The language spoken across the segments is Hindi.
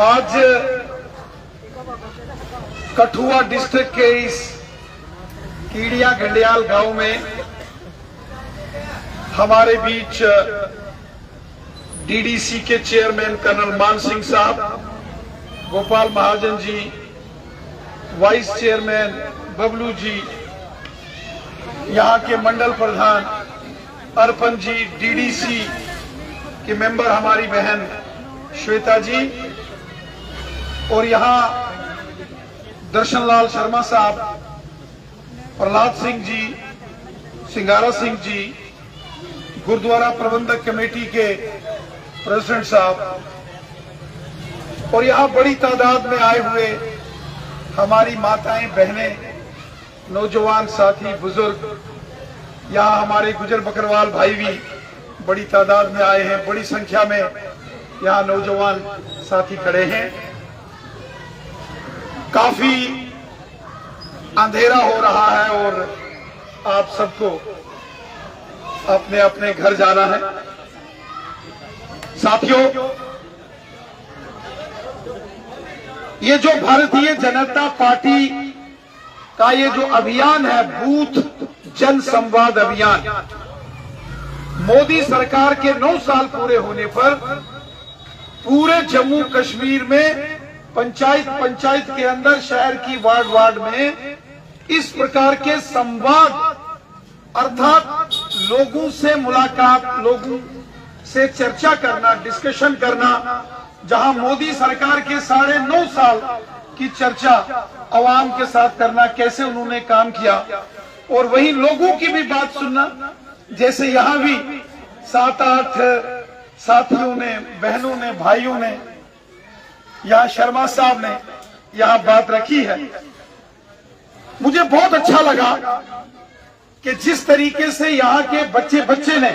आज कठुआ डिस्ट्रिक्ट के इस कीड़िया गंडियाल गांव में हमारे बीच डीडीसी के चेयरमैन कर्नल मान सिंह साहब, गोपाल महाजन जी, वाइस चेयरमैन बबलू जी, यहाँ के मंडल प्रधान अर्पण जी, डीडीसी के मेंबर हमारी बहन श्वेता जी, और यहाँ दर्शनलाल शर्मा साहब, प्रहलाद सिंह जी, सिंगारा सिंह जी, गुरुद्वारा प्रबंधक कमेटी के प्रेसिडेंट साहब, और यहाँ बड़ी तादाद में आए हुए हमारी माताएं, बहनें, नौजवान साथी, बुजुर्ग, यहाँ हमारे गुजर बकरवाल भाई भी बड़ी तादाद में आए हैं। बड़ी संख्या में यहाँ नौजवान साथी खड़े हैं। काफी अंधेरा हो रहा है और आप सबको अपने अपने घर जाना है। साथियों, ये जो भारतीय जनता पार्टी का ये जो अभियान है, बूथ जन संवाद अभियान, मोदी सरकार के 9 साल पूरे होने पर पूरे जम्मू कश्मीर में पंचायत के अंदर, शहर की वार्ड में इस प्रकार के संवाद अर्थात लोगों से मुलाकात, लोगों से चर्चा करना, डिस्कशन करना, जहां मोदी सरकार के 9.5 साल की चर्चा आवाम के साथ करना, कैसे उन्होंने काम किया, और वहीं लोगों की भी बात सुनना। जैसे यहाँ भी 7-8 साथियों ने, बहनों ने, भाइयों ने, यहाँ शर्मा साहब ने यहाँ बात रखी है। मुझे बहुत अच्छा लगा कि जिस तरीके से यहाँ के बच्चे ने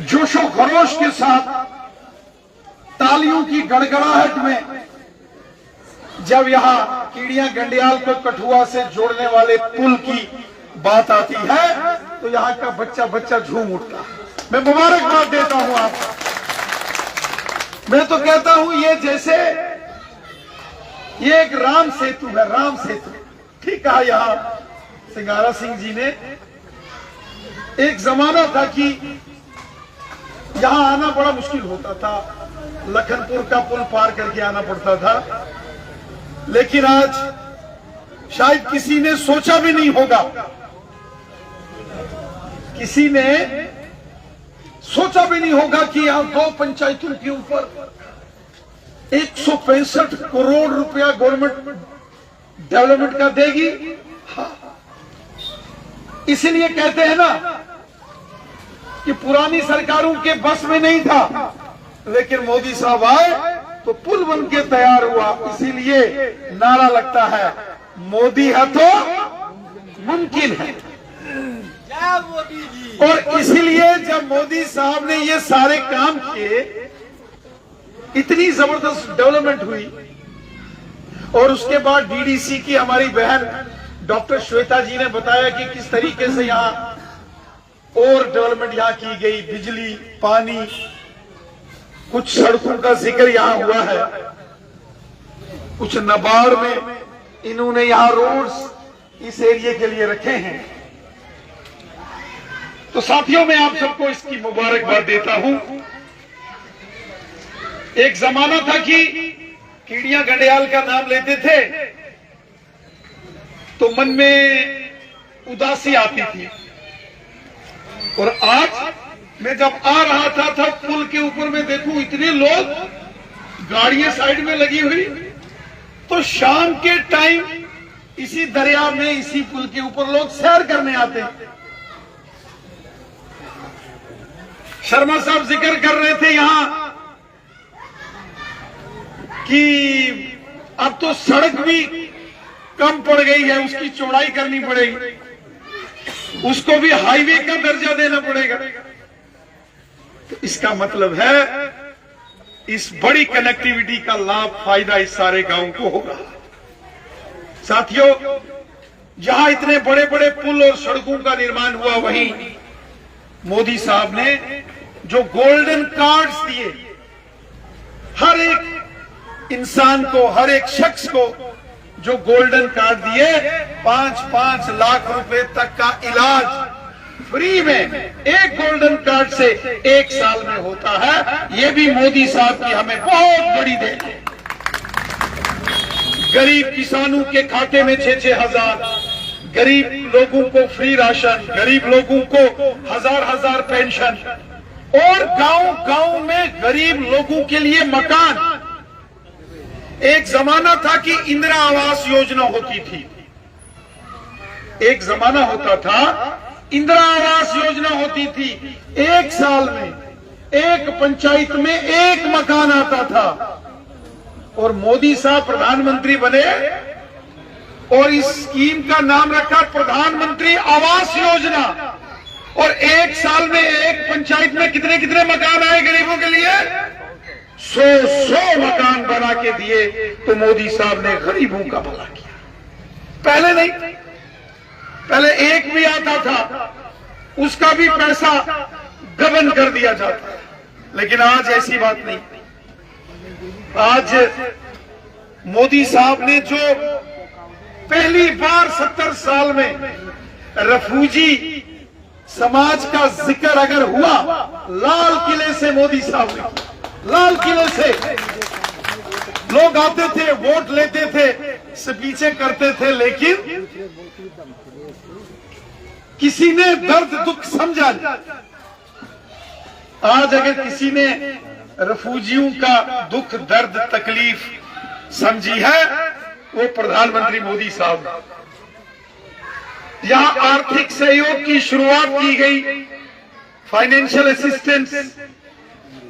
जोशो खरोश के साथ तालियों की गड़गड़ाहट में जब यहाँ कीड़िया गंडियाल को कठुआ से जोड़ने वाले पुल की बात आती है तो यहाँ का बच्चा झूम उठता। मैं मुबारकबाद देता हूं आपको। मैं तो कहता हूं ये जैसे ये एक राम सेतु है, राम सेतु। ठीक कहा यहाँ सिंगारा सिंह जी ने। एक जमाना था कि यहां आना बड़ा मुश्किल होता था, लखनपुर का पुल पार करके आना पड़ता था, लेकिन आज शायद किसी ने सोचा भी नहीं होगा, किसी ने सोचा भी नहीं होगा कि यहां 2 पंचायतों के ऊपर 165 करोड़ रुपया गवर्नमेंट डेवलपमेंट का देगी। हाँ, इसीलिए कहते हैं ना कि पुरानी सरकारों के बस में नहीं था, लेकिन मोदी साहब आए तो पुल बन के तैयार हुआ। इसीलिए नारा लगता है, मोदी है तो मुमकिन है। और इसीलिए जब मोदी साहब ने ये सारे काम किए, इतनी जबरदस्त डेवलपमेंट हुई, और उसके बाद डीडीसी की हमारी बहन डॉक्टर श्वेता जी ने बताया कि किस तरीके से यहाँ और डेवलपमेंट यहाँ की गई, बिजली, पानी, कुछ सड़कों का जिक्र यहाँ हुआ है, कुछ नबार्ड में इन्होंने यहाँ रोड्स इस एरिया के लिए रखे हैं। तो साथियों, मैं आप सबको इसकी मुबारकबाद देता हूं। एक जमाना था कि कीड़िया गंडियाल का नाम लेते थे तो मन में उदासी आती थी, और आज मैं जब आ रहा था पुल के ऊपर में देखूं इतने लोग, गाड़ियां साइड में लगी हुई, तो शाम के टाइम इसी दरिया में, इसी पुल के ऊपर लोग सैर करने आते हैं। शर्मा साहब जिक्र कर रहे थे यहां कि अब तो सड़क भी कम पड़ गई है, उसकी चौड़ाई करनी पड़ेगी, उसको भी हाईवे का दर्जा देना पड़ेगा। तो इसका मतलब है इस बड़ी कनेक्टिविटी का लाभ, फायदा इस सारे गांव को होगा। साथियों, जहां इतने बड़े बड़े पुल और सड़कों का निर्माण हुआ, वहीं मोदी साहब ने जो गोल्डन कार्ड्स दिए, हर एक इंसान को, हर एक शख्स को जो गोल्डन कार्ड दिए, 5-5 लाख रुपए तक का इलाज फ्री में एक गोल्डन कार्ड से 1 साल में होता है। ये भी मोदी साहब की हमें बहुत बड़ी देन है। गरीब किसानों के खाते में 6-6 हजार, गरीब लोगों को फ्री राशन, गरीब लोगों को 1000-1000 पेंशन, और गांव-गांव में गरीब लोगों के लिए मकान। एक जमाना था कि इंदिरा आवास योजना होती थी, एक जमाना होता था इंदिरा आवास योजना होती थी। 1 साल में एक पंचायत में एक मकान आता था, और मोदी साहब प्रधानमंत्री बने और इस स्कीम का नाम रखा प्रधानमंत्री आवास योजना। और 1 साल में एक पंचायत में कितने कितने मकान आए गरीबों के लिए? 100 मकान बना के दिए। तो मोदी साहब ने गरीबों का भला किया। पहले नहीं, पहले एक भी आता था उसका भी पैसा गबन कर दिया जाता, लेकिन आज ऐसी बात नहीं। आज मोदी साहब ने जो पहली बार 70 साल में रफूजी समाज का जिक्र अगर हुआ, लाल किले से मोदी साहब ने, लाल किले से लोग आते थे, वोट लेते थे, स्पीचें करते थे, लेकिन किसी ने दर्द दुख समझा नहीं। आज अगर किसी ने रफूजियों का दुख दर्द तकलीफ समझी है, वो प्रधानमंत्री मोदी साहब। यहां आर्थिक सहयोग की शुरुआत की गई, फाइनेंशियल असिस्टेंस,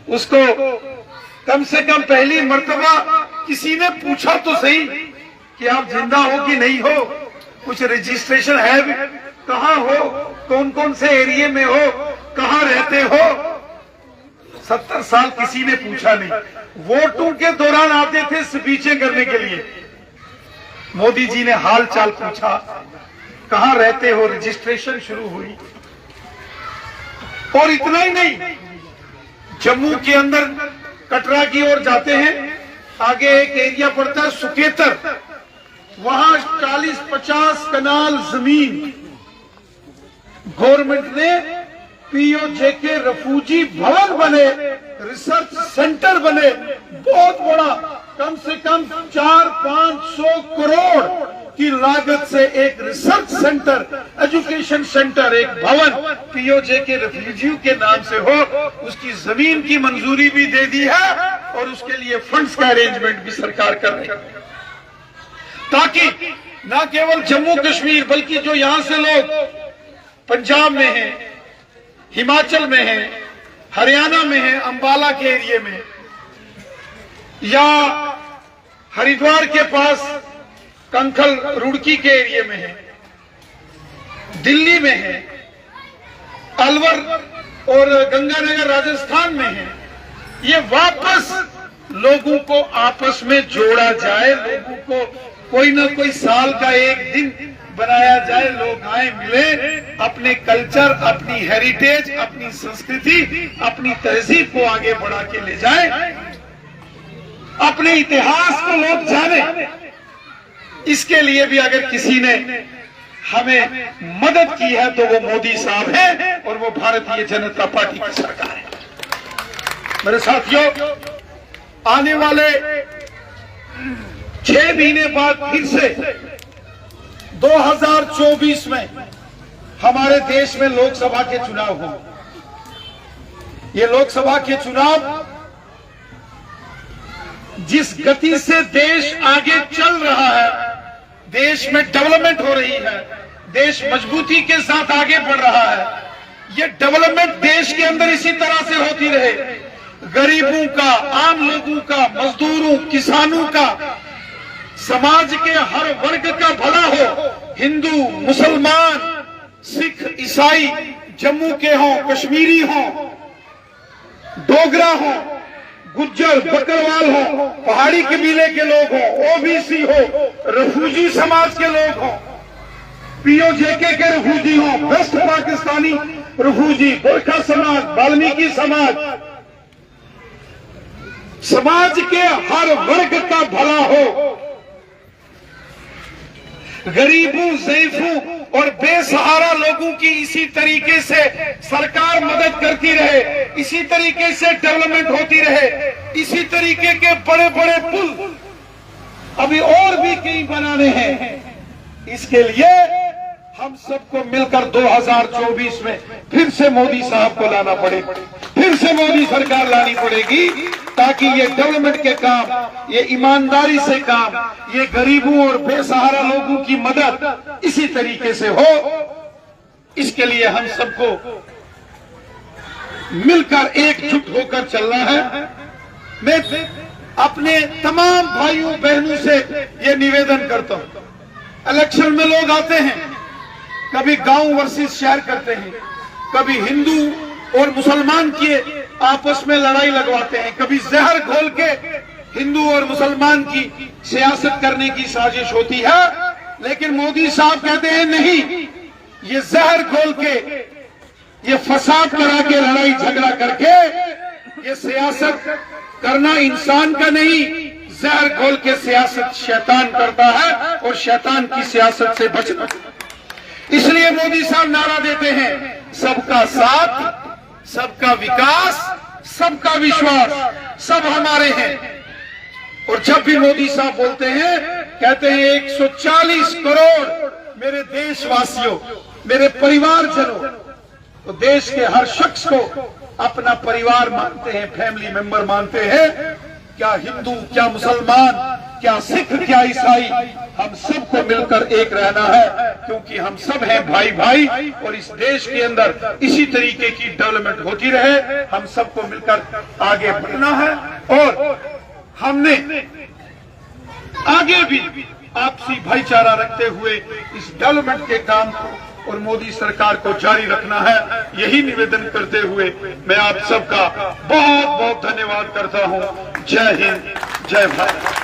उसको कम से कम पहली मर्तबा किसी ने पूछा तो सही कि आप जिंदा हो कि नहीं हो, कुछ रजिस्ट्रेशन है भी, कहां हो, कौन कौन से एरिया में हो, कहां रहते हो। 70 साल किसी ने पूछा नहीं। वोटों के दौरान आते थे स्पीचें करने के लिए, मोदी जी ने हाल चाल पूछा, कहां रहते हो, रजिस्ट्रेशन शुरू हुई। और इतना ही नहीं, जम्मू के अंदर कटरा की ओर जाते हैं, आगे एक एरिया पड़ता है सुकेतर, वहां 40-50 कनाल जमीन गवर्नमेंट ने पीओजे के रफूजी भवन बने, रिसर्च सेंटर बने, बहुत बड़ा, कम से कम 400-500 करोड़ की लागत से एक रिसर्च सेंटर, एजुकेशन सेंटर, एक भवन पीओजे के रेफ्यूजियों के नाम से हो, उसकी जमीन की मंजूरी भी दे दी है और उसके लिए फंड्स का अरेंजमेंट भी सरकार कर रही है, ताकि न केवल जम्मू कश्मीर बल्कि जो यहां से लोग पंजाब में हैं, हिमाचल में हैं, हरियाणा में हैं, अंबाला के एरिया में, या हरिद्वार के पास कंखल रुड़की के एरिया में है, दिल्ली में है, अलवर और गंगानगर राजस्थान में है, ये वापस लोगों को आपस में जोड़ा जाए, लोगों को कोई ना कोई साल का एक दिन बनाया जाए, लोग आए मिले, अपने कल्चर, अपनी हेरिटेज, अपनी संस्कृति, अपनी तहजीब को आगे बढ़ा के ले जाए, अपने इतिहास को लोग जाने। इसके लिए भी अगर किसी ने हमें मदद की है तो वो मोदी साहब है और वो भारतीय जनता पार्टी की सरकार है। मेरे साथियों, आने वाले 6 महीने बाद फिर से 2024 में हमारे देश में लोकसभा के चुनाव हों। ये लोकसभा के चुनाव जिस गति से देश आगे चल रहा है, देश में डेवलपमेंट हो रही है, देश मजबूती के साथ आगे बढ़ रहा है, ये डेवलपमेंट देश के अंदर इसी तरह से होती रहे, गरीबों का, आम लोगों का, मजदूरों, किसानों का, समाज के हर वर्ग का भला हो, हिंदू, मुसलमान, सिख, ईसाई, जम्मू के हों, कश्मीरी हों, डोगरा हों, गुज्जर, बकरवाल हो, पहाड़ी कबीले के लोग हों, ओबीसी हो, रफूजी समाज के लोग हों, पीओजेके के रफूजी हों, वेस्ट पाकिस्तानी रफूजी, गोरखा समाज, वाल्मीकि समाज, समाज के हर वर्ग का भला हो, गरीबों, ज़ईफों और बेसहारा लोगों की इसी तरीके से सरकार मदद करती रहे, इसी तरीके से डेवलपमेंट होती रहे, इसी तरीके के बड़े बड़े पुल अभी और भी कई बनाने हैं। इसके लिए हम सबको मिलकर 2024 में फिर से मोदी साहब को लाना पड़ेगा, फिर से मोदी सरकार लानी पड़ेगी, ताकि ये डेवलपमेंट के काम, ये ईमानदारी से काम, ये गरीबों और बेसहारा लोगों की मदद इसी तरीके से हो। इसके लिए हम सबको मिलकर एकजुट होकर चलना है। मैं अपने तमाम भाइयों बहनों से ये निवेदन करता हूं, इलेक्शन में लोग आते हैं, कभी गांव वर्सेस शहर करते हैं, कभी हिंदू और मुसलमान की आपस में लड़ाई लगवाते हैं, कभी जहर घोल के हिंदू और मुसलमान की सियासत करने की साजिश होती है। लेकिन मोदी साहब कहते हैं नहीं, ये जहर घोल के, ये फसाद करा के, लड़ाई झगड़ा करके ये सियासत करना इंसान का नहीं, जहर घोल के सियासत शैतान करता है और शैतान की सियासत से बचना। इसलिए मोदी साहब नारा देते हैं, सबका साथ, सबका विकास, सबका विश्वास, सब हमारे हैं। और जब भी मोदी साहब बोलते हैं, कहते हैं 140 करोड़ मेरे देशवासियों, मेरे परिवारजनों, तो देश के हर शख्स को अपना परिवार मानते हैं, फैमिली मेंबर मानते हैं। क्या हिंदू, क्या मुसलमान, क्या सिख, क्या ईसाई, हम सबको मिलकर एक रहना है, क्योंकि हम सब हैं भाई भाई। और इस देश के अंदर इसी तरीके की डेवलपमेंट होती रहे, हम सबको मिलकर आगे बढ़ना है। और हमने आगे भी आपसी भाईचारा रखते हुए इस डेवलपमेंट के काम को और मोदी सरकार को जारी रखना है। यही निवेदन करते हुए मैं आप सबका बहुत बहुत धन्यवाद करता हूं। जय हिंद, जय भारत।